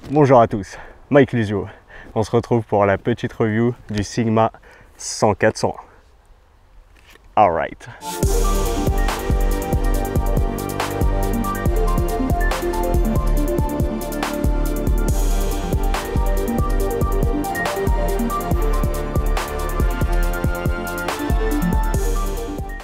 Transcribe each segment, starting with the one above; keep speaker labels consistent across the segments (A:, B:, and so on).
A: Bonjour à tous, Mike Luzio. On se retrouve pour la petite review du Sigma 100-400. Alright.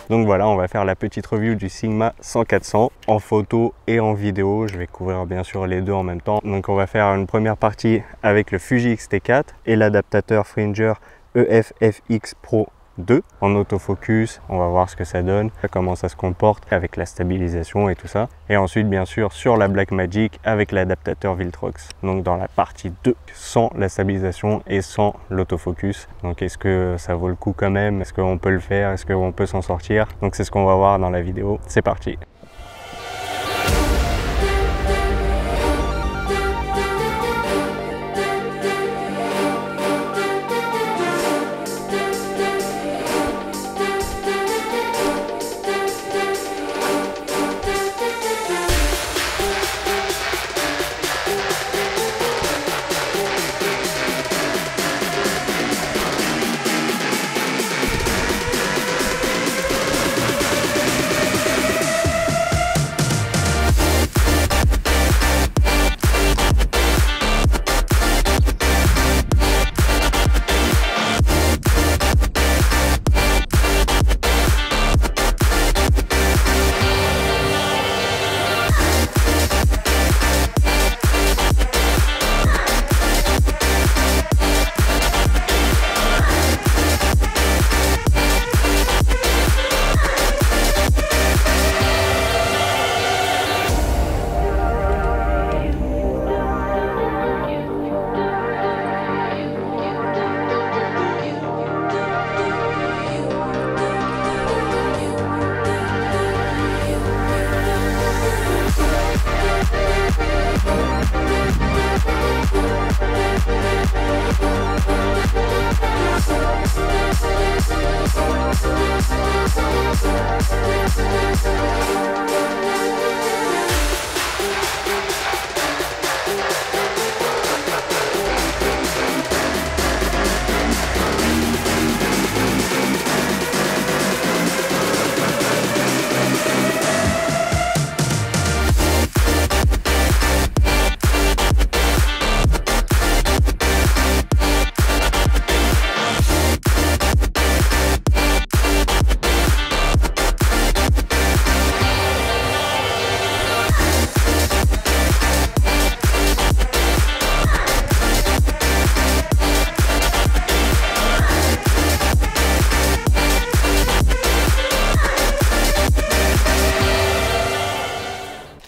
A: Donc voilà, on va faire la petite review du Sigma 100-400 en photo et en vidéo. Je vais couvrir bien sûr les deux en même temps. Donc on va faire une première partie avec le Fuji X-T4 et l'adaptateur Fringer EF-FX Pro 2 en autofocus. On va voir ce que ça donne, comment ça se comporte avec la stabilisation et tout ça. Et ensuite bien sûr sur la Blackmagic avec l'adaptateur Viltrox. Donc dans la partie 2 sans la stabilisation et sans l'autofocus. Donc est-ce que ça vaut le coup quand même? Est-ce qu'on peut le faire? Est-ce qu'on peut s'en sortir? Donc c'est ce qu'on va voir dans la vidéo. C'est parti!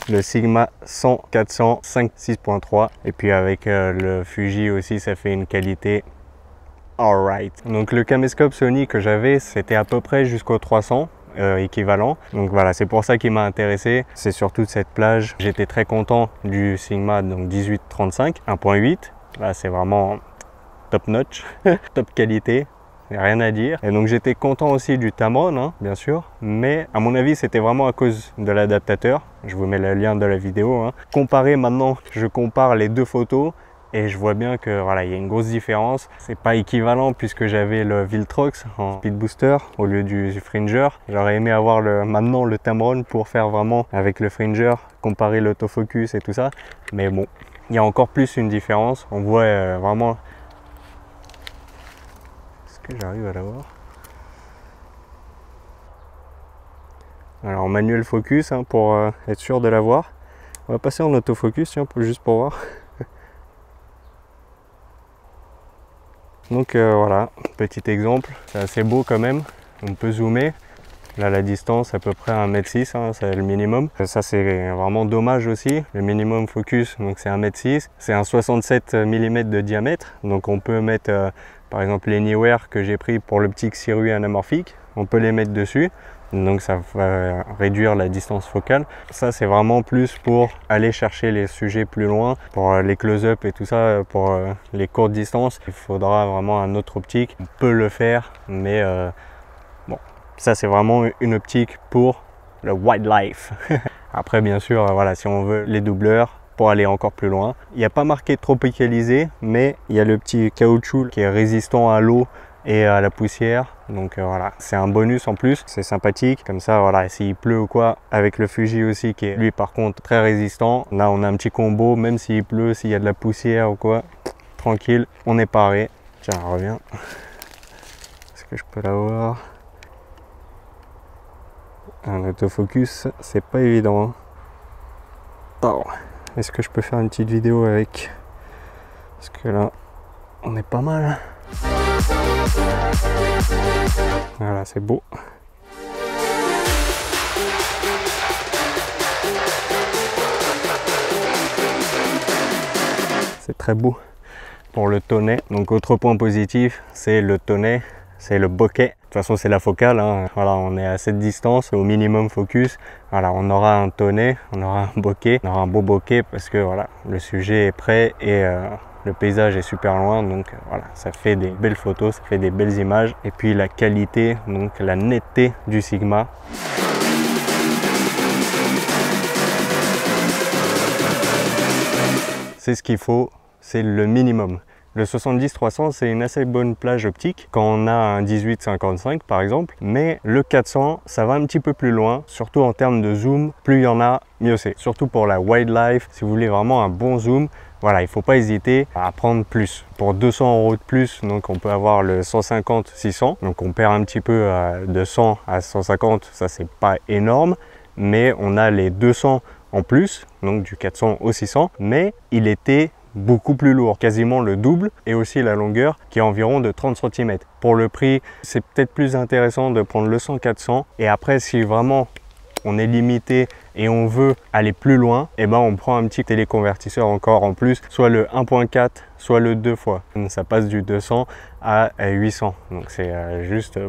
A: Le Sigma 100-400 5.6.3 et puis avec le Fuji aussi ça fait une qualité alright. Donc le caméscope Sony que j'avais c'était à peu près jusqu'au 300 équivalent. Donc voilà, c'est pour ça qu'il m'a intéressé. C'est sur toute cette plage. J'étais très content du Sigma donc 18-35 1.8. Là c'est vraiment top notch, top qualité. Rien à dire. Et donc j'étais content aussi du Tamron, hein, bien sûr, mais à mon avis c'était vraiment à cause de l'adaptateur. Je vous mets le lien de la vidéo. Hein. Comparé maintenant, je compare les deux photos et je vois bien que voilà, il y a une grosse différence. C'est pas équivalent puisque j'avais le Viltrox en speed booster au lieu du Fringer. J'aurais aimé avoir maintenant le Tamron pour faire vraiment avec le Fringer, comparer l'autofocus et tout ça. Mais bon, il y a encore plus une différence. On voit vraiment. Que j'arrive à l'avoir. Alors en manuel focus hein, pour être sûr de l'avoir. On va passer en autofocus tiens, juste pour voir. Donc voilà, petit exemple, c'est assez beau quand même. On peut zoomer. Là la distance à peu près 1,6 m, hein, c'est le minimum. Ça c'est vraiment dommage aussi. Le minimum focus, donc c'est 1,6 m. C'est un 67 mm de diamètre. Donc on peut mettre par exemple l'Anywhere que j'ai pris pour l'optique Sirui anamorphique. On peut les mettre dessus. Donc ça va réduire la distance focale. Ça c'est vraiment plus pour aller chercher les sujets plus loin, pour les close-up et tout ça, pour les courtes distances. Il faudra vraiment un autre optique. On peut le faire, mais bon, ça c'est vraiment une optique pour le wildlife. Après bien sûr, voilà, si on veut les doubleurs, pour aller encore plus loin. Il n'y a pas marqué tropicalisé, mais il y a le petit caoutchouc qui est résistant à l'eau et à la poussière. Donc voilà, c'est un bonus en plus, c'est sympathique. Comme ça, voilà, s'il pleut ou quoi, avec le Fuji aussi qui est lui par contre très résistant. Là, on a un petit combo, même s'il pleut, s'il y a de la poussière ou quoi, tranquille, on est paré. Tiens, reviens. Est-ce que je peux l'avoir? Un autofocus, c'est pas évident. Oh. Est-ce que je peux faire une petite vidéo avec? Parce que là, on est pas mal. Voilà, c'est beau. C'est très beau pour le tonnet. Donc autre point positif, c'est le tonnet, c'est le bokeh. De toute façon, c'est la focale, hein. Voilà, on est à cette distance, au minimum focus. Voilà, on aura un tonnet, on aura un bokeh, on aura un beau bokeh parce que voilà, le sujet est prêt et le paysage est super loin, donc voilà, ça fait des belles photos, ça fait des belles images. Et puis la qualité, donc la netteté du Sigma. C'est ce qu'il faut, c'est le minimum. Le 70-300, c'est une assez bonne plage optique quand on a un 18-55 par exemple, mais le 400, ça va un petit peu plus loin, surtout en termes de zoom. Plus il y en a, mieux c'est. Surtout pour la wildlife, si vous voulez vraiment un bon zoom, voilà, il ne faut pas hésiter à prendre plus. Pour 200 € de plus, donc on peut avoir le 150-600, donc on perd un petit peu de 100 à 150, ça c'est pas énorme, mais on a les 200 en plus, donc du 400 au 600, mais il était beaucoup plus lourd, quasiment le double, et aussi la longueur qui est environ de 30 cm. Pour le prix, c'est peut-être plus intéressant de prendre le 100-400, et après si vraiment on est limité et on veut aller plus loin, et ben on prend un petit téléconvertisseur encore en plus, soit le 1.4, soit le 2 fois. Ça passe du 200 à 800, donc c'est juste...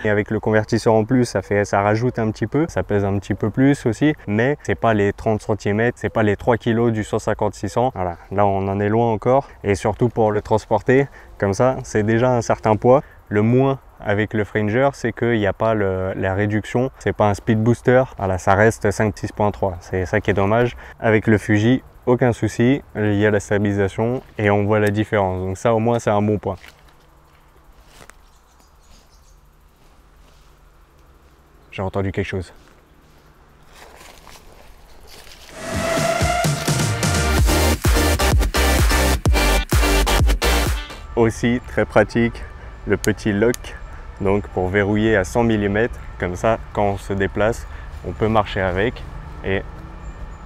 A: Et avec le convertisseur en plus, ça rajoute un petit peu, ça pèse un petit peu plus aussi, mais c'est pas les 30 cm, c'est pas les 3 kg du 150-600. Voilà, là on en est loin encore, et surtout pour le transporter, comme ça, c'est déjà un certain poids. Le moins avec le Fringer, c'est qu'il n'y a pas la réduction, c'est pas un speed booster, voilà, ça reste 5.6.3, c'est ça qui est dommage. Avec le Fuji, aucun souci, il y a la stabilisation et on voit la différence, donc ça au moins c'est un bon point. J'ai entendu quelque chose. Aussi très pratique, le petit lock, donc pour verrouiller à 100 mm, comme ça quand on se déplace on peut marcher avec et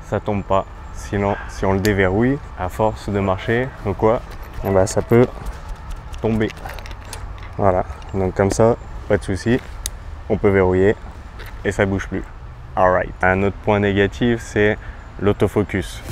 A: ça tombe pas. Sinon si on le déverrouille à force de marcher ou quoi, ben, ça peut tomber. Voilà, donc comme ça pas de souci, on peut verrouiller et ça bouge plus. Alright. Un autre point négatif, c'est l'autofocus.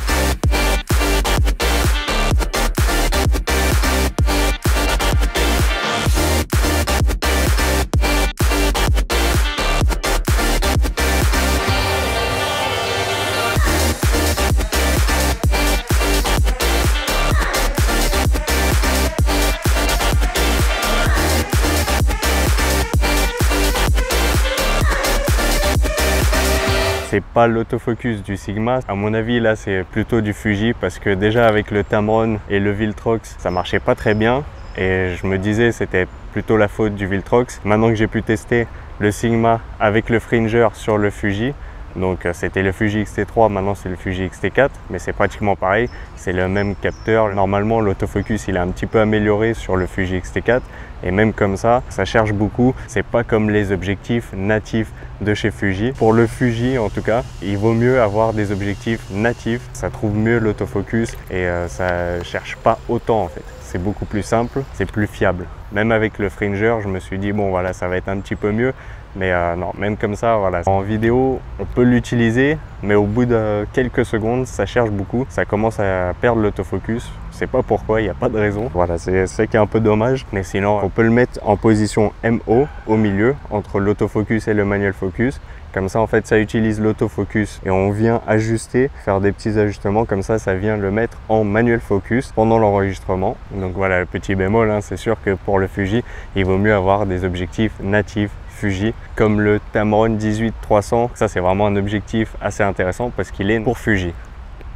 A: C'est pas l'autofocus du Sigma, à mon avis là c'est plutôt du Fuji, parce que déjà avec le Tamron et le Viltrox ça marchait pas très bien et je me disais c'était plutôt la faute du Viltrox. Maintenant que j'ai pu tester le Sigma avec le Fringer sur le Fuji, donc c'était le Fuji X-T3, maintenant c'est le Fuji X-T4, mais c'est pratiquement pareil, c'est le même capteur. Normalement l'autofocus il est un petit peu amélioré sur le Fuji X-T4, et même comme ça cherche beaucoup. C'est pas comme les objectifs natifs de chez Fuji. Pour le Fuji en tout cas, il vaut mieux avoir des objectifs natifs, ça trouve mieux l'autofocus et ça cherche pas autant en fait. C'est beaucoup plus simple, c'est plus fiable. Même avec le Fringer, je me suis dit bon voilà, ça va être un petit peu mieux. Mais non, même comme ça, voilà. En vidéo, on peut l'utiliser, mais au bout de quelques secondes, ça cherche beaucoup. Ça commence à perdre l'autofocus. Je sais pas pourquoi, il n'y a pas de raison. Voilà, c'est ça qui est un peu dommage. Mais sinon, on peut le mettre en position MO, au milieu, entre l'autofocus et le manual focus. Comme ça, en fait, ça utilise l'autofocus et on vient ajuster, faire des petits ajustements. Comme ça, ça vient le mettre en manual focus pendant l'enregistrement. Donc voilà, le petit bémol, hein, c'est sûr que pour le Fuji, il vaut mieux avoir des objectifs natifs Fuji, comme le Tamron 18-300. Ça c'est vraiment un objectif assez intéressant parce qu'il est pour Fuji.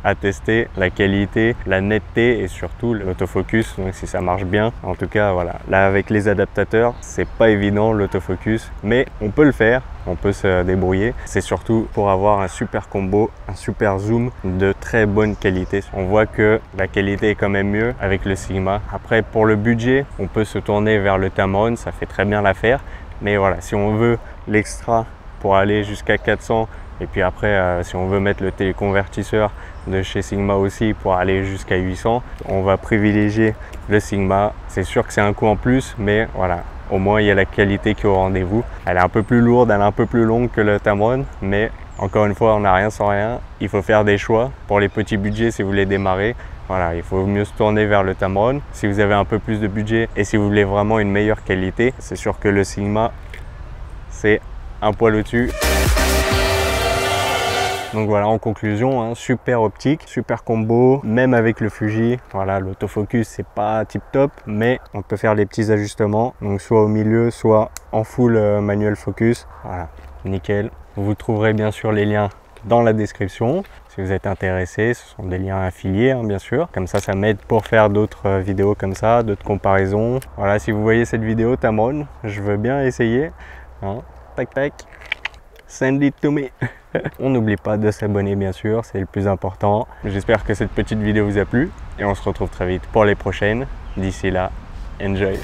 A: à tester la qualité, la netteté et surtout l'autofocus, donc si ça marche bien. En tout cas, voilà, là avec les adaptateurs, c'est pas évident l'autofocus, mais on peut le faire, on peut se débrouiller. C'est surtout pour avoir un super combo, un super zoom de très bonne qualité. On voit que la qualité est quand même mieux avec le Sigma. Après, pour le budget, on peut se tourner vers le Tamron, ça fait très bien l'affaire. Mais voilà, si on veut l'extra pour aller jusqu'à 400, et puis après, si on veut mettre le téléconvertisseur de chez Sigma aussi pour aller jusqu'à 800, on va privilégier le Sigma. C'est sûr que c'est un coût en plus, mais voilà, au moins il y a la qualité qui est au rendez-vous. Elle est un peu plus lourde, elle est un peu plus longue que le Tamron, mais encore une fois, on n'a rien sans rien. Il faut faire des choix. Pour les petits budgets, si vous voulez démarrer, voilà, il faut mieux se tourner vers le Tamron. Si vous avez un peu plus de budget et si vous voulez vraiment une meilleure qualité, c'est sûr que le Sigma, c'est un poil au-dessus. Donc voilà, en conclusion, hein, super optique, super combo, même avec le Fuji. Voilà, l'autofocus, c'est pas tip top, mais on peut faire les petits ajustements. Donc soit au milieu, soit en full manual focus. Voilà, nickel. Vous trouverez bien sûr les liens dans la description. Si vous êtes intéressé, ce sont des liens affiliés, hein, bien sûr. Comme ça m'aide pour faire d'autres vidéos comme ça, d'autres comparaisons. Voilà, si vous voyez cette vidéo Tamron, je veux bien essayer. Hein. Tac tac, send it to me. On n'oublie pas de s'abonner, bien sûr, c'est le plus important. J'espère que cette petite vidéo vous a plu et on se retrouve très vite pour les prochaines. D'ici là, enjoy.